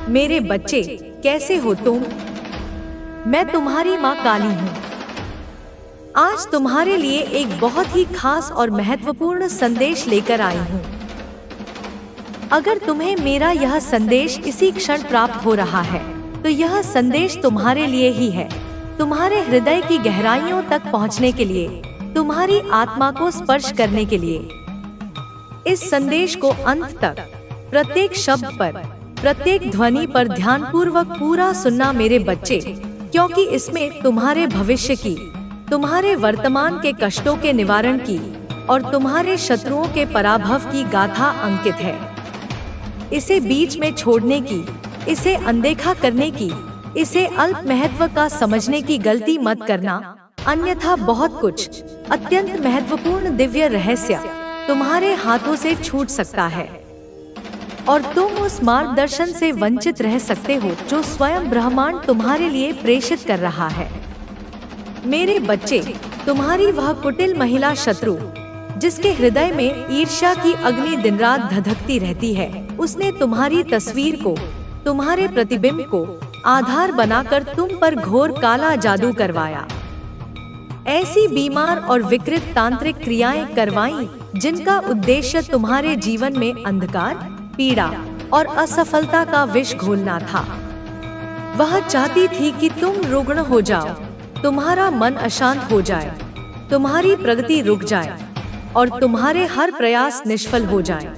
मेरे बच्चे, कैसे हो तुम? मैं तुम्हारी माँ काली हूँ। आज तुम्हारे लिए एक बहुत ही खास और महत्वपूर्ण संदेश लेकर आई हूँ। अगर तुम्हें मेरा यह संदेश इसी क्षण प्राप्त हो रहा है, तो यह संदेश तुम्हारे लिए ही है। तुम्हारे हृदय की गहराइयों तक पहुँचने के लिए, तुम्हारी आत्मा को स्पर्श करने के लिए। इस संदेश को अंत तक, प्रत्येक शब्द पर, प्रत्येक ध्वनि पर ध्यानपूर्वक पूरा सुनना मेरे बच्चे, क्योंकि इसमें तुम्हारे भविष्य की, तुम्हारे वर्तमान के कष्टों के निवारण की और तुम्हारे शत्रुओं के पराभव की गाथा अंकित है। इसे बीच में छोड़ने की, इसे अनदेखा करने की, इसे अल्प महत्व का समझने की गलती मत करना, अन्यथा बहुत कुछ अत्यंत महत्वपूर्ण दिव्य रहस्य तुम्हारे हाथों से छूट सकता है और तुम उस मार्गदर्शन से वंचित रह सकते हो जो स्वयं ब्रह्मांड तुम्हारे लिए प्रेषित कर रहा है। मेरे बच्चे, तुम्हारी वह कुटिल महिला शत्रु, जिसके हृदय में ईर्ष्या की अग्नि दिन रात धधकती रहती है, उसने तुम्हारी तस्वीर को, तुम्हारे प्रतिबिंब को आधार बनाकर तुम पर घोर काला जादू करवाया। ऐसी बीमार और विकृत तांत्रिक क्रियाएं करवाईं जिनका उद्देश्य तुम्हारे जीवन में अंधकार, पीड़ा और असफलता का विष घोलना था। वह चाहती थी कि तुम रुग्ण हो जाओ, तुम्हारा मन अशांत हो जाए, तुम्हारी प्रगति रुक जाए और तुम्हारे हर प्रयास निष्फल हो जाए।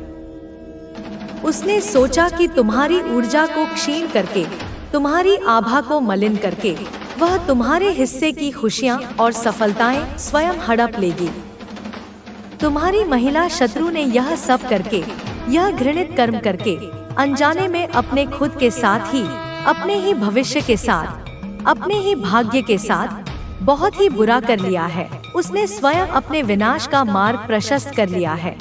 उसने सोचा कि तुम्हारी ऊर्जा को क्षीण करके, तुम्हारी आभा को मलिन करके, वह तुम्हारे हिस्से की खुशियां और सफलताएं स्वयं हड़प लेगी। तुम्हारी महिला शत्रु ने यह सब करके, यह घृणित कर्म करके, अनजाने में अपने खुद के साथ ही, अपने ही भविष्य के साथ, अपने ही भाग्य के साथ बहुत ही बुरा कर लिया है। उसने स्वयं अपने विनाश का मार्ग प्रशस्त कर लिया है।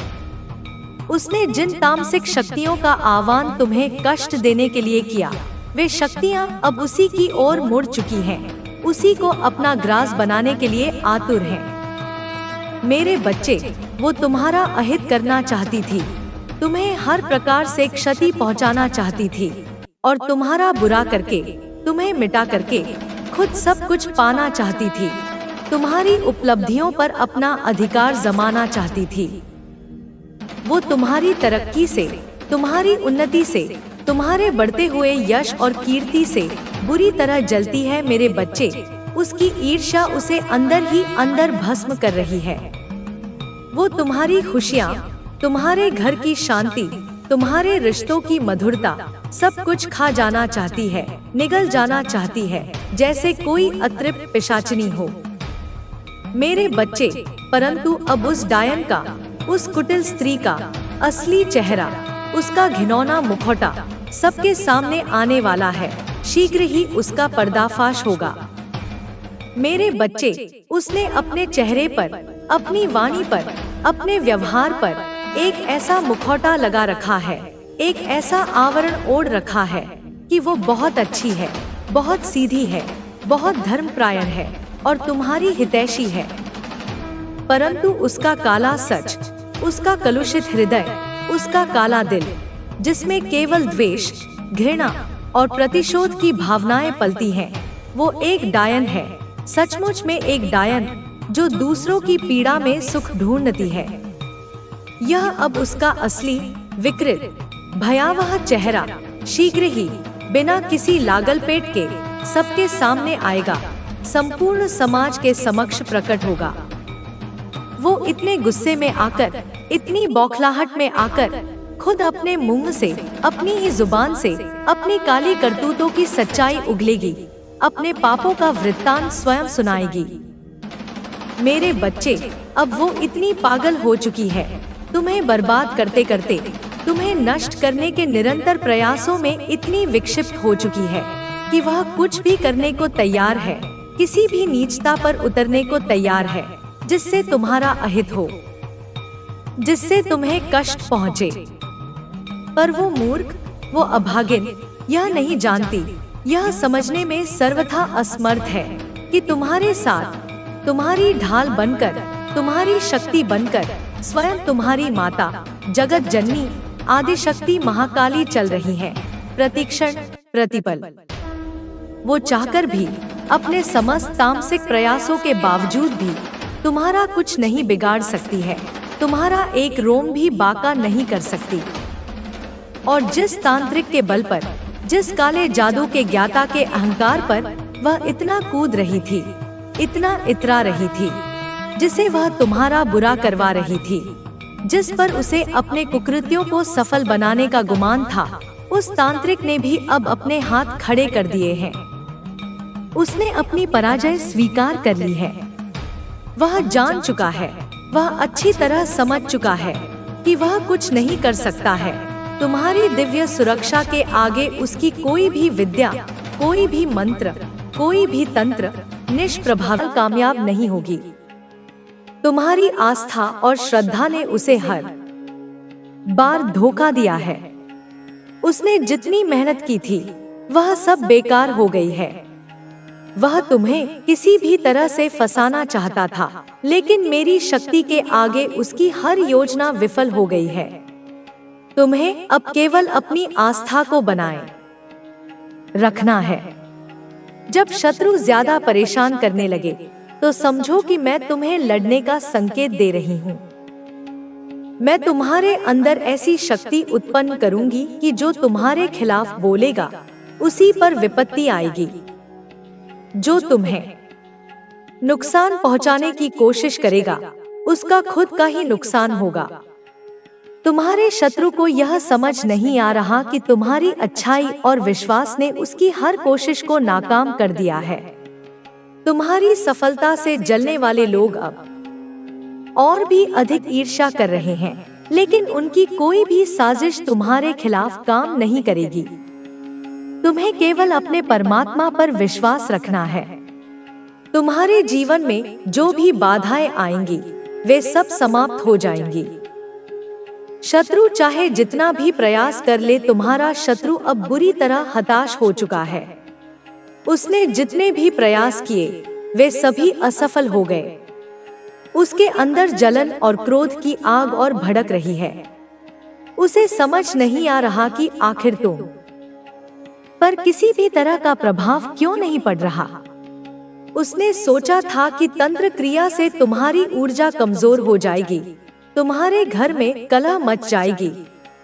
उसने जिन तामसिक शक्तियों का आह्वान तुम्हें कष्ट देने के लिए किया, वे शक्तियां अब उसी की ओर मुड़ चुकी हैं, उसी को अपना ग्रास बनाने के लिए आतुर हैं। मेरे बच्चे, वो तुम्हारा अहित करना चाहती थी, तुम्हें हर प्रकार से क्षति पहुंचाना चाहती थी और तुम्हारा बुरा करके, तुम्हें मिटा करके खुद सब कुछ पाना चाहती थी। तुम्हारी उपलब्धियों पर अपना अधिकार जमाना चाहती थी। वो तुम्हारी तरक्की से, तुम्हारी उन्नति से, तुम्हारे बढ़ते हुए यश और कीर्ति से बुरी तरह जलती है। मेरे बच्चे, उसकी ईर्ष्या उसे अंदर ही अंदर भस्म कर रही है। वो तुम्हारी खुशियाँ, तुम्हारे घर की शांति, तुम्हारे रिश्तों की मधुरता, सब कुछ खा जाना चाहती है, निगल जाना चाहती है, जैसे कोई अतृप्त पिशाचिनी हो। मेरे बच्चे, परंतु अब उस डायन का, उस कुटिल स्त्री का असली चेहरा, उसका घिनौना मुखौटा सबके सामने आने वाला है। शीघ्र ही उसका पर्दाफाश होगा। मेरे बच्चे, उसने अपने चेहरे पर, अपनी वाणी पर, अपने व्यवहार पर एक ऐसा मुखौटा लगा रखा है, एक ऐसा आवरण ओढ़ रखा है कि वो बहुत अच्छी है, बहुत सीधी है, बहुत धर्मपरायण है और तुम्हारी हितैषी है। परंतु उसका काला सच, उसका कलुषित हृदय, उसका काला दिल, जिसमें केवल द्वेष, घृणा और प्रतिशोध की भावनाएं पलती हैं, वो एक डायन है, सचमुच में एक डायन, जो दूसरों की पीड़ा में सुख ढूंढती है। यह अब उसका असली, विकृत, भयावह चेहरा शीघ्र ही, बिना किसी लागलपेट के, सबके सामने आएगा, संपूर्ण समाज के समक्ष प्रकट होगा। वो इतने गुस्से में आकर, इतनी बौखलाहट में आकर खुद अपने मुंह से, अपनी ही जुबान से अपनी काली करतूतों की सच्चाई उगलेगी, अपने पापों का वृत्तांत स्वयं सुनाएगी। मेरे बच्चे, अब वो इतनी पागल हो चुकी है, तुम्हें बर्बाद करते करते, तुम्हें नष्ट करने के निरंतर प्रयासों में इतनी विक्षिप्त हो चुकी है कि वह कुछ भी करने को तैयार है, किसी भी नीचता पर उतरने को तैयार है जिससे तुम्हारा अहित हो, जिससे तुम्हें कष्ट पहुँचे। पर वो मूर्ख, वो अभागिन यह नहीं जानती, यह समझने में सर्वथा असमर्थ है कि तुम्हारे साथ, तुम्हारी ढाल बनकर, तुम्हारी शक्ति बनकर स्वयं तुम्हारी माता, जगत जननी, आदिशक्ति महाकाली चल रही है। प्रतिक्षण, प्रतिपल। वो चाहकर भी, अपने समस्त तामसिक प्रयासों के बावजूद भी तुम्हारा कुछ नहीं बिगाड़ सकती है, तुम्हारा एक रोम भी बांका नहीं कर सकती। और जिस तांत्रिक के बल पर, जिस काले जादू के ज्ञाता के अहंकार पर वह इतना कूद रही थी, इतना इतरा रही थी, जिसे वह तुम्हारा बुरा करवा रही थी, जिस पर उसे अपने कुकृत्यों को सफल बनाने का गुमान था, उस तांत्रिक ने भी अब अपने हाथ खड़े कर दिए हैं। उसने अपनी पराजय स्वीकार कर ली है। वह जान चुका है, वह अच्छी तरह समझ चुका है कि वह कुछ नहीं कर सकता है। तुम्हारी दिव्य सुरक्षा के आगे उसकी कोई भी विद्या, कोई भी मंत्र, कोई भी तंत्र निष्प्रभाव कामयाब नहीं होगी। तुम्हारी आस्था और श्रद्धा ने उसे हर बार धोखा दिया है। उसने जितनी मेहनत की थी वह सब बेकार हो गई है। वह तुम्हें किसी भी तरह से फंसाना चाहता था, लेकिन मेरी शक्ति के आगे उसकी हर योजना विफल हो गई है। तुम्हें अब केवल अपनी आस्था को बनाए रखना है। जब शत्रु ज्यादा परेशान करने लगे तो समझो कि मैं तुम्हें लड़ने का संकेत दे रही हूँ। मैं तुम्हारे अंदर ऐसी शक्ति उत्पन्न करूंगी कि जो तुम्हारे खिलाफ बोलेगा उसी पर विपत्ति आएगी। जो तुम्हें नुकसान पहुंचाने की कोशिश करेगा उसका खुद का ही नुकसान होगा। तुम्हारे शत्रु को यह समझ नहीं आ रहा कि तुम्हारी अच्छाई और विश्वास ने उसकी हर कोशिश को नाकाम कर दिया है। तुम्हारी सफलता से जलने वाले लोग अब और भी अधिक ईर्ष्या कर रहे हैं, लेकिन उनकी कोई भी साजिश तुम्हारे खिलाफ काम नहीं करेगी। तुम्हें केवल अपने परमात्मा पर विश्वास रखना है। तुम्हारे जीवन में जो भी बाधाएं आएंगी वे सब समाप्त हो जाएंगी। शत्रु चाहे जितना भी प्रयास कर ले, तुम्हारा शत्रु अब बुरी तरह हताश हो चुका है। उसने जितने भी प्रयास किए वे सभी असफल हो गए। उसके अंदर जलन और क्रोध की आग और भड़क रही है। उसे समझ नहीं आ रहा कि आखिर तुम पर किसी भी तरह का प्रभाव क्यों नहीं पड़ रहा। उसने सोचा था कि तंत्र क्रिया से तुम्हारी ऊर्जा कमजोर हो जाएगी, तुम्हारे घर में कलह मच जाएगी,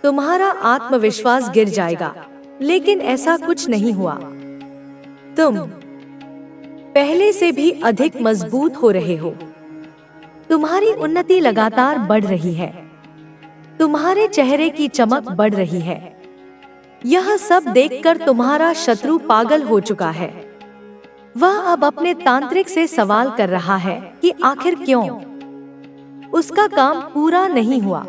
तुम्हारा आत्मविश्वास गिर जाएगा, लेकिन ऐसा कुछ नहीं हुआ। तुम पहले से भी अधिक मजबूत हो रहे हो। तुम्हारी उन्नति लगातार बढ़ रही है। तुम्हारे चेहरे की चमक बढ़ रही है। यह सब देखकर तुम्हारा शत्रु पागल हो चुका है। वह अब अपने तांत्रिक से सवाल कर रहा है कि आखिर क्यों उसका काम पूरा नहीं हुआ।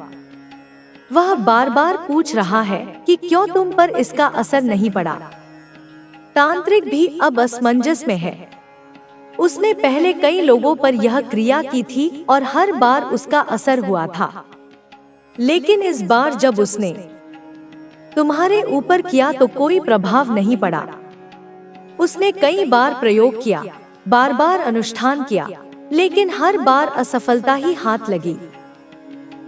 वह बार बार पूछ रहा है कि क्यों तुम पर इसका असर नहीं पड़ा। तांत्रिक भी अब असमंजस में है। उसने पहले कई लोगों पर यह क्रिया की थी और हर बार उसका असर हुआ था, लेकिन इस बार जब उसने तुम्हारे ऊपर किया तो कोई प्रभाव नहीं पड़ा। उसने कई बार प्रयोग किया, बार बार अनुष्ठान किया, लेकिन हर बार असफलता ही हाथ लगी।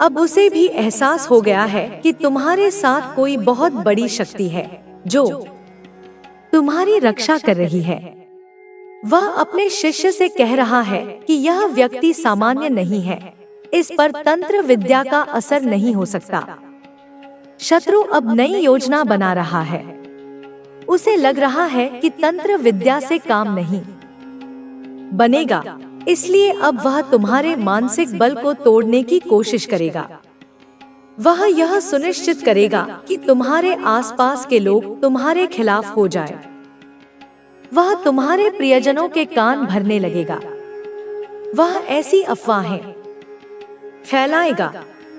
अब उसे भी एहसास हो गया है कि तुम्हारे साथ कोई बहुत बड़ी शक्ति है जो तुम्हारी रक्षा कर रही है। वह अपने शिष्य से कह रहा है कि यह व्यक्ति सामान्य नहीं है, इस पर तंत्र विद्या का असर नहीं हो सकता। शत्रु अब नई योजना बना रहा है। उसे लग रहा है कि तंत्र विद्या से काम नहीं बनेगा, इसलिए अब वह तुम्हारे मानसिक बल को तोड़ने की कोशिश करेगा। वह यह सुनिश्चित करेगा कि तुम्हारे आसपास के लोग तुम्हारे खिलाफ हो जाएं। वह तुम्हारे प्रियजनों के कान भरने लगेगा। वह ऐसी अफवाहें फैलाएगा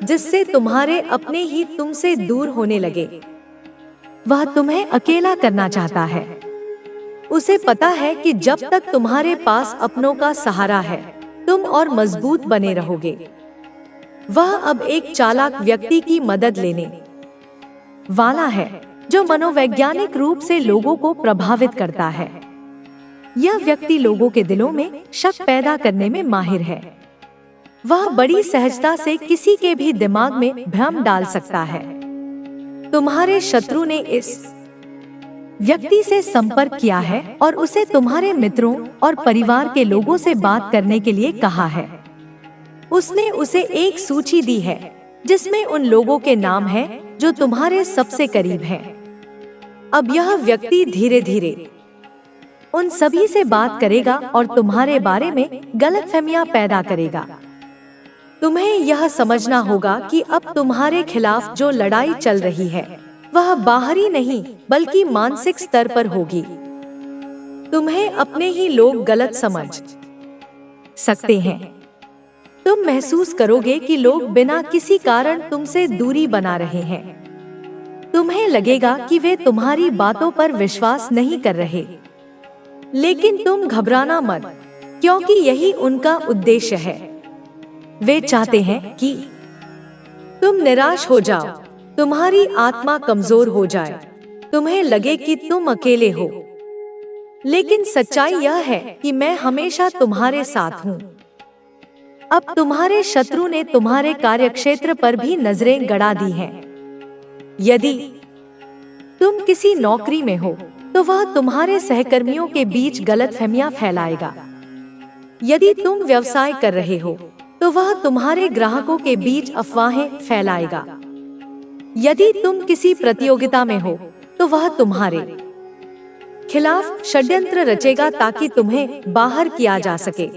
जिससे तुम्हारे अपने ही तुमसे दूर होने लगे। वह तुम्हें अकेला करना चाहता है। उसे पता है कि जब तक तुम्हारे पास अपनों का सहारा है तुम और मजबूत बने रहोगे। वह अब एक चालाक व्यक्ति की मदद लेने वाला है जो मनोवैज्ञानिक रूप से लोगों को प्रभावित करता है। यह व्यक्ति लोगों के दिलों में शक पैदा करने में माहिर है। वह बड़ी सहजता से किसी के भी दिमाग में भ्रम डाल सकता है। तुम्हारे शत्रु ने इस व्यक्ति से संपर्क किया है और उसे तुम्हारे मित्रों और परिवार के लोगों से बात करने के लिए कहा है। उसने उसे एक सूची दी है जिसमें उन लोगों के नाम हैं जो तुम्हारे सबसे करीब हैं। अब यह व्यक्ति धीरे धीरे उन सभी से बात करेगा और तुम्हारे बारे में गलतफहमियां पैदा करेगा। तुम्हें यह समझना होगा कि अब तुम्हारे खिलाफ जो लड़ाई चल रही है वह बाहरी नहीं बल्कि मानसिक स्तर पर होगी। तुम्हें अपने ही लोग गलत समझ सकते हैं। तुम महसूस करोगे कि लोग बिना किसी कारण तुमसे दूरी बना रहे हैं। तुम्हें लगेगा कि वे तुम्हारी बातों पर विश्वास नहीं कर रहे, लेकिन तुम घबराना मत, क्योंकि यही उनका उद्देश्य है। वे चाहते हैं कि तुम निराश हो जाओ, तुम्हारी आत्मा कमजोर हो जाए, तुम्हें लगे कि तुम अकेले हो। लेकिन सच्चाई यह है कि मैं हमेशा तुम्हारे साथ हूँ। अब तुम्हारे शत्रु ने तुम्हारे कार्यक्षेत्र पर भी नजरें गड़ा दी हैं। यदि तुम किसी नौकरी में हो तो वह तुम्हारे सहकर्मियों के बीच गलतफहमियां फैलाएगा। यदि तुम व्यवसाय कर रहे हो तो वह तुम्हारे ग्राहकों के बीच अफवाहें फैलाएगा। यदि तुम किसी प्रतियोगिता में हो तो वह तुम्हारे खिलाफ षड्यंत्र रचेगा ताकि तुम्हें बाहर किया जा सके।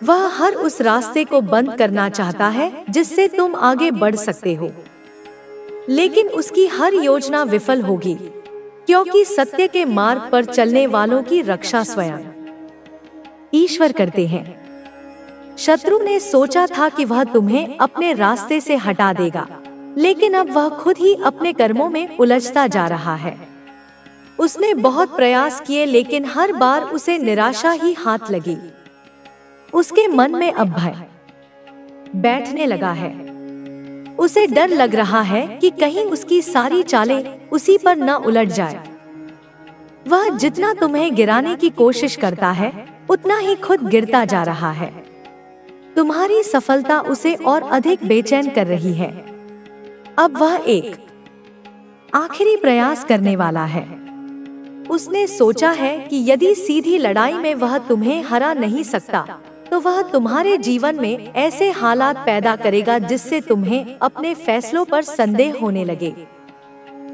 वह हर उस रास्ते को बंद करना चाहता है जिससे तुम आगे बढ़ सकते हो, लेकिन उसकी हर योजना विफल होगी, क्योंकि सत्य के मार्ग पर चलने वालों की रक्षा स्वयं ईश्वर करते हैं। शत्रु ने सोचा था कि वह तुम्हें अपने रास्ते से हटा देगा, लेकिन अब वह खुद ही अपने कर्मों में उलझता जा रहा है। उसने बहुत प्रयास किए, लेकिन हर बार उसे निराशा ही हाथ लगी। उसके मन में अब भय बैठने लगा है। उसे डर लग रहा है कि कहीं उसकी सारी चालें उसी पर न उलट जाए। वह जितना तुम्हें गिराने की कोशिश करता है उतना ही खुद गिरता जा रहा है। तुम्हारी सफलता उसे और अधिक बेचैन कर रही है। अब वह एक आखिरी प्रयास करने वाला है। उसने सोचा है कि यदि सीधी लड़ाई में वह तुम्हें हरा नहीं सकता तो वह तुम्हारे जीवन में ऐसे हालात पैदा करेगा जिससे तुम्हें अपने फैसलों पर संदेह होने लगे।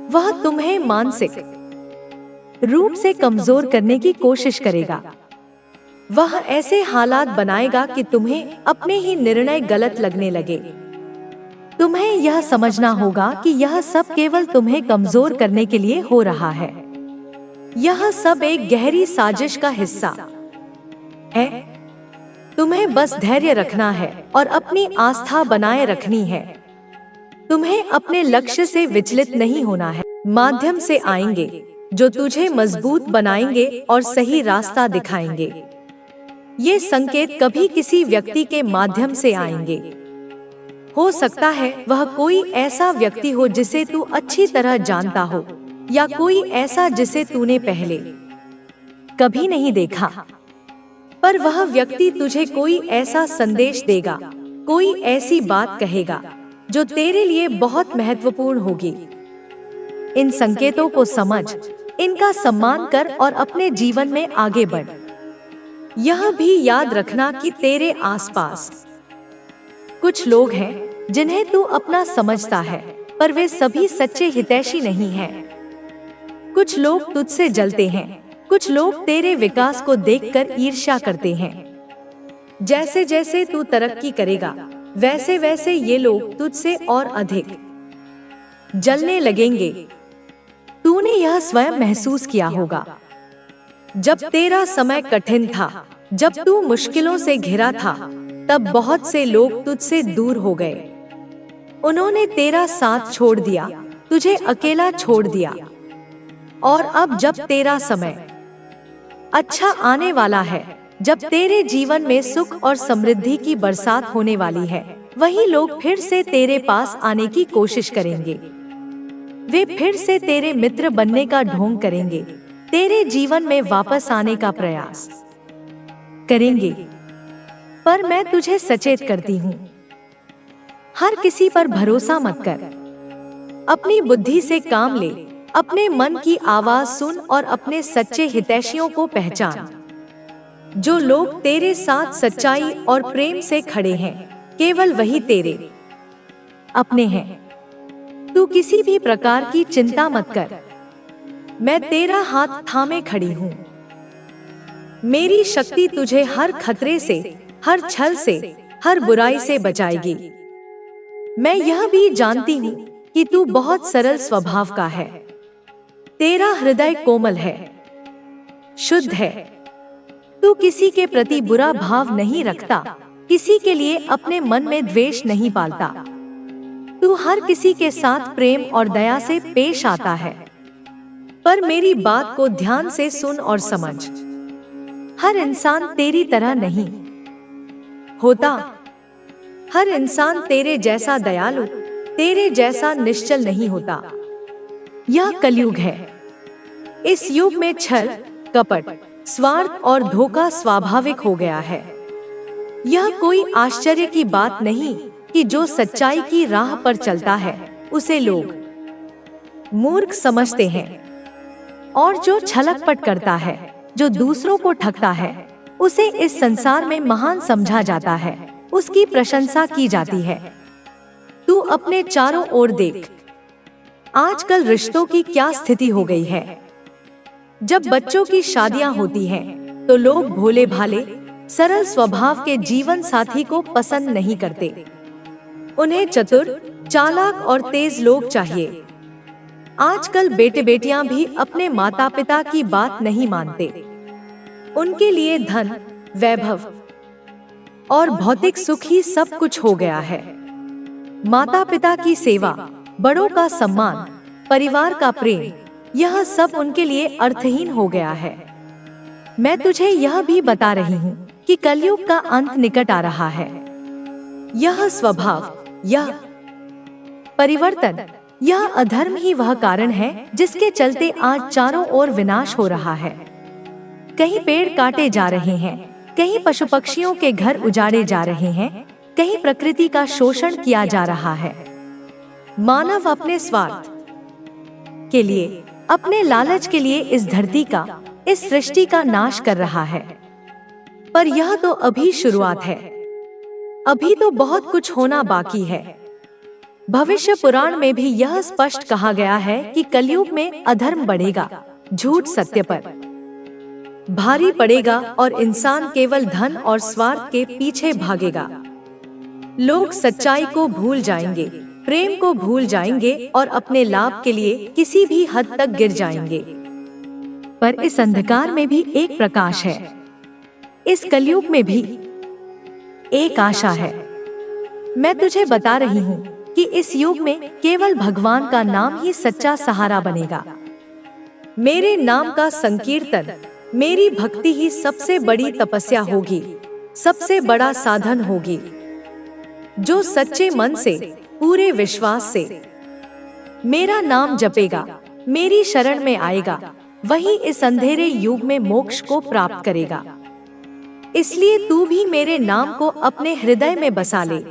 वह तुम्हें मानसिक रूप से कमजोर करने की कोशिश करेगा। वह ऐसे हालात बनाएगा कि तुम्हें अपने ही निर्णय गलत लगने लगे। तुम्हें यह समझना होगा कि यह सब केवल तुम्हें कमजोर करने के लिए हो रहा है। यह सब एक गहरी साजिश का हिस्सा है। तुम्हें बस धैर्य रखना है और अपनी आस्था बनाए रखनी है। तुम्हें अपने लक्ष्य से विचलित नहीं होना है। माध्यम से आएंगे जो तुझे मजबूत बनाएंगे और सही रास्ता दिखाएंगे। ये संकेत कभी किसी व्यक्ति के माध्यम से आएंगे। हो सकता है वह कोई ऐसा व्यक्ति हो जिसे तू अच्छी तरह जानता हो, या कोई ऐसा जिसे तूने पहले कभी नहीं देखा, पर वह व्यक्ति तुझे कोई ऐसा संदेश देगा, कोई ऐसी बात कहेगा जो तेरे लिए बहुत महत्वपूर्ण होगी। इन संकेतों को समझ, इनका सम्मान कर और अपने जीवन में आगे बढ़। यह भी याद रखना कि तेरे आसपास कुछ लोग हैं जिन्हें तू अपना समझता है, पर वे सभी सच्चे हितैषी नहीं हैं। कुछ लोग तुझसे जलते हैं, कुछ लोग तेरे विकास को देखकर ईर्ष्या करते हैं। जैसे जैसे तू तरक्की करेगा वैसे वैसे ये लोग तुझसे और अधिक जलने लगेंगे। तूने यह स्वयं महसूस किया होगा। जब तेरा समय कठिन था, जब तू मुश्किलों से घिरा था, तब बहुत से लोग तुझसे दूर हो गए। उन्होंने तेरा साथ छोड़ दिया, तुझे अकेला छोड़ दिया। और अब जब तेरा समय अच्छा आने वाला है, जब तेरे जीवन में सुख और समृद्धि की बरसात होने वाली है, वही लोग फिर से तेरे पास आने की कोशिश करेंगे। वे फिर से तेरे मित्र बनने का ढोंग करेंगे, तेरे जीवन में वापस आने का प्रयास करेंगे। पर मैं तुझे सचेत करती हूँ, हर किसी पर भरोसा मत कर। अपनी बुद्धि से काम ले, अपने मन की आवाज सुन और अपने सच्चे हितैषियों को पहचान। जो लोग तेरे साथ सच्चाई और प्रेम से खड़े हैं, केवल वही तेरे अपने हैं। तू किसी भी प्रकार की चिंता मत कर, मैं तेरा हाथ थामे खड़ी हूँ। मेरी शक्ति तुझे हर खतरे से, हर छल से, हर बुराई से बचाएगी। मैं यह भी जानती हूँ कि तू बहुत सरल स्वभाव का है। तेरा हृदय कोमल है, शुद्ध है। तू किसी के प्रति बुरा भाव नहीं रखता, किसी के लिए अपने मन में द्वेष नहीं पालता। तू हर किसी के साथ प्रेम और दया से पेश आता है। पर मेरी बात को ध्यान से सुन और समझ, हर इंसान तेरी तरह नहीं होता। हर इंसान तेरे जैसा दयालु, तेरे जैसा निश्चल नहीं होता। यह कलयुग है। इस युग में छल, कपट, स्वार्थ और धोखा स्वाभाविक हो गया है। यह कोई आश्चर्य की बात नहीं कि जो सच्चाई की राह पर चलता है उसे लोग मूर्ख समझते हैं, और जो छलकपट करता है, जो दूसरों को ठगता है, उसे इस संसार में महान समझा जाता है, उसकी प्रशंसा की जाती है। तू अपने चारों ओर देख, आजकल रिश्तों की क्या स्थिति हो गई है। जब बच्चों की शादियां होती हैं, तो लोग भोले भाले, सरल स्वभाव के जीवन साथी को पसंद नहीं करते। उन्हें चतुर, चालाक और तेज लोग चाहिए। आजकल बेटे बेटियां भी अपने माता पिता की बात नहीं मानते। उनके लिए धन, वैभव और भौतिक सुख ही सब कुछ हो गया है। माता पिता की सेवा, बड़ों का सम्मान, परिवार का प्रेम, यह सब उनके लिए अर्थहीन हो गया है। मैं तुझे यह भी बता रही हूँ कि कलयुग का अंत निकट आ रहा है। यह स्वभाव, यह परिवर्तन, यह अधर्म ही वह कारण है जिसके चलते आज चारों ओर विनाश हो रहा है। कहीं पेड़ काटे जा रहे हैं, कहीं पशु पक्षियों के घर उजाड़े जा रहे हैं, कहीं प्रकृति का शोषण किया जा रहा है। मानव अपने स्वार्थ के लिए, अपने लालच के लिए इस धरती का, इस सृष्टि का नाश कर रहा है। पर यह तो अभी शुरुआत है। अभी तो बहुत कुछ होना बाकी है। भविष्य पुराण में भी यह स्पष्ट कहा गया है कि कलयुग में अधर्म बढ़ेगा, झूठ सत्य पर भारी पड़ेगा और इंसान केवल धन और स्वार्थ के पीछे भागेगा। लोग सच्चाई को भूल जाएंगे, प्रेम को भूल जाएंगे और अपने लाभ के लिए किसी भी हद तक गिर जाएंगे। पर इस अंधकार में भी एक प्रकाश है। इस कलयुग में भी एक आशा है। मैं तुझे बता रही हूँ कि इस युग में केवल भगवान का नाम ही सच्चा सहारा बनेगा। मेरे नाम का संकीर्तन, मेरी भक्ति ही सबसे बड़ी तपस्या होगी, सबसे बड़ा साधन होगी। जो सच्चे मन से, पूरे विश्वास से मेरा नाम जपेगा, मेरी शरण में आएगा, वही इस अंधेरे युग में मोक्ष को प्राप्त करेगा। इसलिए तू भी मेरे नाम को अपने हृदय में बसा ले।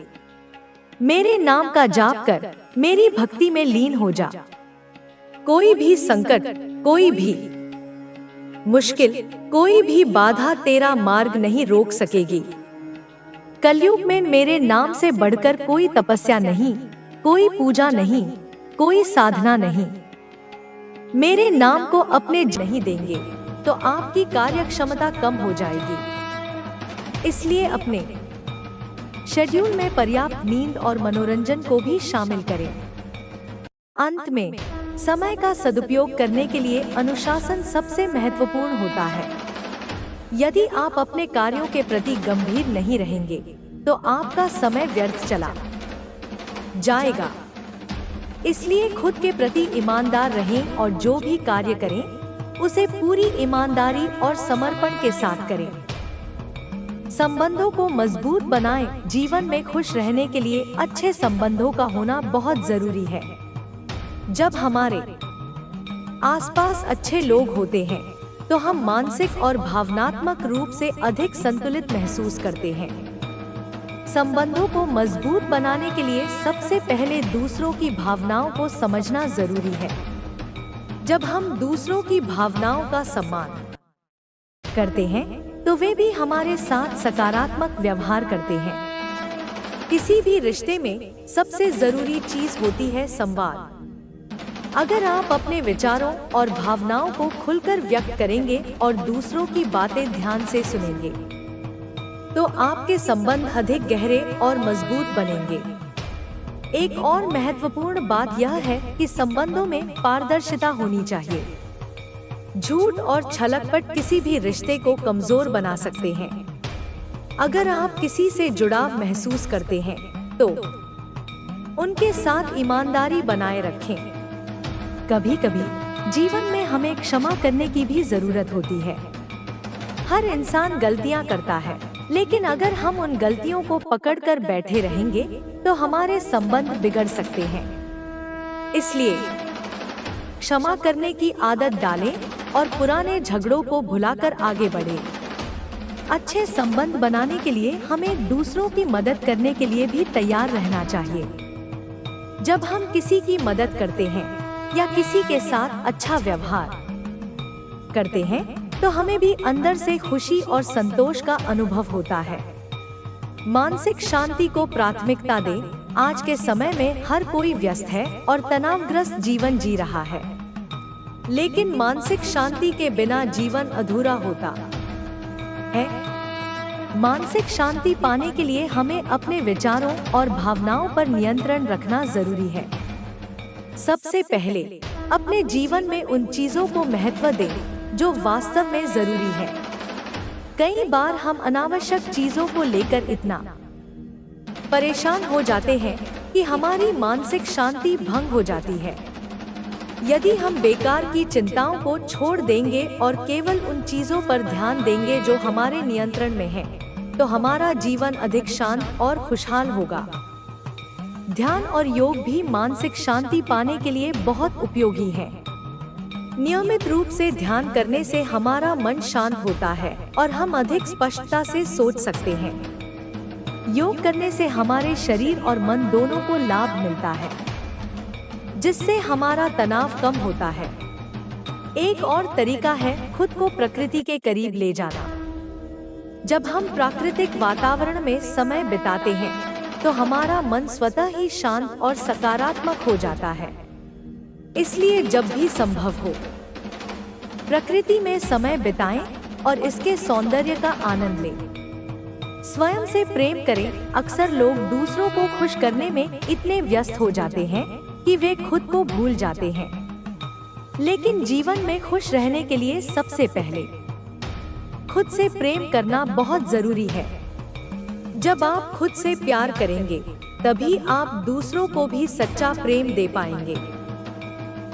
मेरे नाम का जाप कर, मेरी भक्ति में लीन हो जा। कोई भी संकट, कोई भी मुश्किल, कोई भी बाधा तेरा मार्ग नहीं रोक सकेगी। कलयुग में मेरे नाम से बढ़कर कोई तपस्या नहीं, कोई पूजा नहीं, कोई साधना नहीं। मेरे नाम को अपने नहीं देंगे तो आपकी कार्य क्षमता कम हो जाएगी। इसलिए अपने शेड्यूल में पर्याप्त नींद और मनोरंजन को भी शामिल करें। अंत में समय का सदुपयोग करने के लिए अनुशासन सबसे महत्वपूर्ण होता है। यदि आप अपने कार्यों के प्रति गंभीर नहीं रहेंगे तो आपका समय व्यर्थ चला जाएगा। इसलिए खुद के प्रति ईमानदार रहें और जो भी कार्य करें उसे पूरी ईमानदारी और समर्पण के साथ करें। संबंधों को मजबूत बनाएं। जीवन में खुश रहने के लिए अच्छे संबंधों का होना बहुत जरूरी है। जब हमारे आसपास अच्छे लोग होते हैं तो हम मानसिक और भावनात्मक रूप से अधिक संतुलित महसूस करते हैं। संबंधों को मजबूत बनाने के लिए सबसे पहले दूसरों की भावनाओं को समझना जरूरी है। जब हम दूसरों की भावनाओं का सम्मान करते हैं तो वे भी हमारे साथ सकारात्मक व्यवहार करते हैं। किसी भी रिश्ते में सबसे जरूरी चीज होती है संवाद। अगर आप अपने विचारों और भावनाओं को खुलकर व्यक्त करेंगे और दूसरों की बातें ध्यान से सुनेंगे, तो आपके संबंध अधिक गहरे और मजबूत बनेंगे। एक और महत्वपूर्ण बात यह है कि संबंधों में पारदर्शिता होनी चाहिए। झूठ और छलकपट किसी भी रिश्ते को कमजोर बना सकते हैं। अगर आप किसी से जुड़ाव महसूस करते हैं तो उनके साथ ईमानदारी बनाए रखें। कभी-कभी जीवन में हमें क्षमा करने की भी जरूरत होती है। हर इंसान गलतियां करता है, लेकिन अगर हम उन गलतियों को पकड़कर बैठे रहेंगे तो हमारे संबंध बिगड़ सकते हैं। इसलिए क्षमा करने की आदत डालें और पुराने झगड़ों को भुलाकर आगे बढ़ें। अच्छे संबंध बनाने के लिए हमें दूसरों की मदद करने के लिए भी तैयार रहना चाहिए। जब हम किसी की मदद करते हैं या किसी के साथ अच्छा व्यवहार करते हैं तो हमें भी अंदर से खुशी और संतोष का अनुभव होता है। मानसिक शांति को प्राथमिकता दें। आज के समय में हर कोई व्यस्त है और तनावग्रस्त जीवन जी रहा है, लेकिन मानसिक शांति के बिना जीवन अधूरा होता है। मानसिक शांति पाने के लिए हमें अपने विचारों और भावनाओं पर नियंत्रण रखना जरूरी है। सबसे पहले अपने जीवन में उन चीजों को महत्व दें जो वास्तव में जरूरी है। कई बार हम अनावश्यक चीजों को लेकर इतना परेशान हो जाते हैं कि हमारी मानसिक शांति भंग हो जाती है। यदि हम बेकार की चिंताओं को छोड़ देंगे और केवल उन चीजों पर ध्यान देंगे जो हमारे नियंत्रण में है, तो हमारा जीवन अधिक शांत और खुशहाल होगा। ध्यान और योग भी मानसिक शांति पाने के लिए बहुत उपयोगी है। नियमित रूप से ध्यान करने से हमारा मन शांत होता है और हम अधिक स्पष्टता से सोच सकते हैं। योग करने से हमारे शरीर और मन दोनों को लाभ मिलता है, जिससे हमारा तनाव कम होता है। एक और तरीका है खुद को प्रकृति के करीब ले जाना। जब हम प्राकृतिक वातावरण में समय बिताते हैं तो हमारा मन स्वतः ही शांत और सकारात्मक हो जाता है। इसलिए जब भी संभव हो, प्रकृति में समय बिताएं और इसके सौंदर्य का आनंद लें। स्वयं से प्रेम करें। अक्सर लोग दूसरों को खुश करने में इतने व्यस्त हो जाते हैं कि वे खुद को भूल जाते हैं। लेकिन जीवन में खुश रहने के लिए सबसे पहले खुद से प्रेम करना बहुत जरूरी है। जब आप खुद से प्यार करेंगे, तभी आप दूसरों को भी सच्चा प्रेम दे पाएंगे।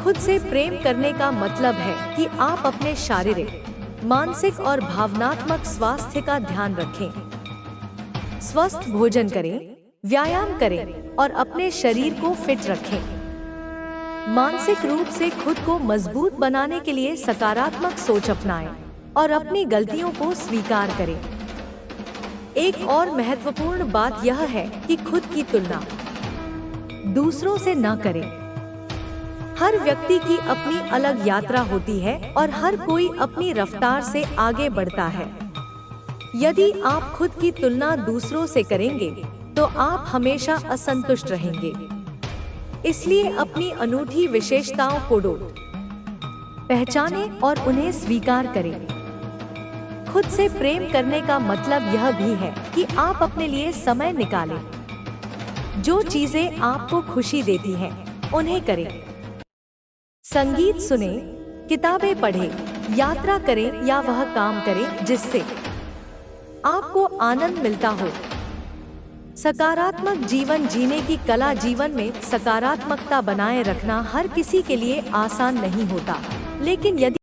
खुद से प्रेम करने का मतलब है कि आप अपने शारीरिक, मानसिक और भावनात्मक स्वास्थ्य का ध्यान रखें। स्वस्थ भोजन करें, व्यायाम करें और अपने शरीर को फिट रखें। मानसिक रूप से खुद को मजबूत बनाने के लिए सकारात्मक सोच अपनाएं और अपनी गलतियों को स्वीकार करें। एक और महत्वपूर्ण बात यह है कि खुद की तुलना दूसरों से न करें। हर व्यक्ति की अपनी अलग यात्रा होती है और हर कोई अपनी रफ्तार से आगे बढ़ता है। यदि आप खुद की तुलना दूसरों से करेंगे तो आप हमेशा असंतुष्ट रहेंगे। इसलिए अपनी अनूठी विशेषताओं को पहचानें और उन्हें स्वीकार करें। खुद से प्रेम करने का मतलब यह भी है कि आप अपने लिए समय निकालें। जो चीजें आपको खुशी देती हैं, उन्हें करें। संगीत सुनें, किताबें पढ़ें, यात्रा करें या वह काम करें जिससे आपको आनंद मिलता हो। सकारात्मक जीवन जीने की कला। जीवन में सकारात्मकता बनाए रखना हर किसी के लिए आसान नहीं होता, लेकिन यदि